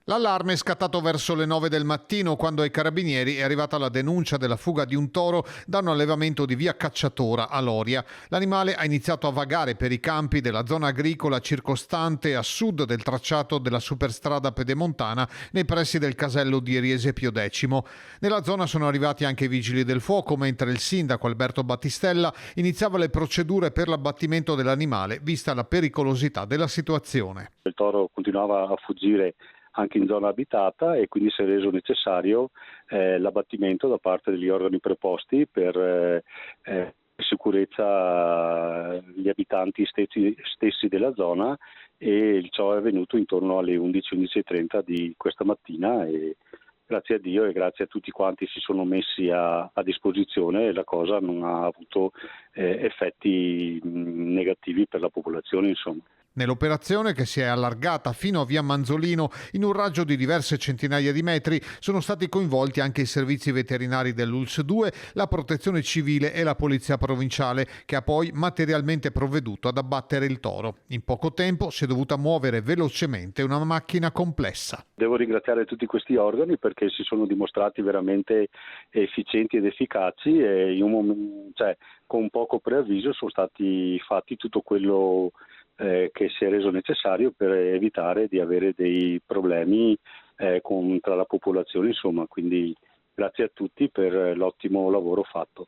L'allarme è scattato verso le 9 del mattino quando ai carabinieri è arrivata la denuncia della fuga di un toro da un allevamento di via Cacciatora a Loria. L'animale ha iniziato a vagare per i campi della zona agricola circostante a sud del tracciato della superstrada pedemontana nei pressi del casello di Riese Pio X. Nella zona sono arrivati anche i vigili del fuoco, mentre il sindaco Alberto Battistella iniziava le procedure per l'abbattimento dell'animale vista la pericolosità della situazione. Il toro continuava a fuggire anche in zona abitata e quindi si è reso necessario l'abbattimento da parte degli organi preposti per sicurezza gli abitanti stessi della zona, e ciò è avvenuto intorno alle 11:30 di questa mattina, e grazie a Dio e grazie a tutti quanti si sono messi a disposizione, la cosa non ha avuto effetti negativi per la popolazione, insomma. Nell'operazione, che si è allargata fino a via Manzolino in un raggio di diverse centinaia di metri, sono stati coinvolti anche i servizi veterinari dell'ULSS 2, la protezione civile e la polizia provinciale, che ha poi materialmente provveduto ad abbattere il toro. In poco tempo si è dovuta muovere velocemente una macchina complessa. Devo ringraziare tutti questi organi perché si sono dimostrati veramente efficienti ed efficaci, e con poco preavviso sono stati fatti tutto quello che si è reso necessario per evitare di avere dei problemi tra la popolazione, insomma, quindi grazie a tutti per l'ottimo lavoro fatto.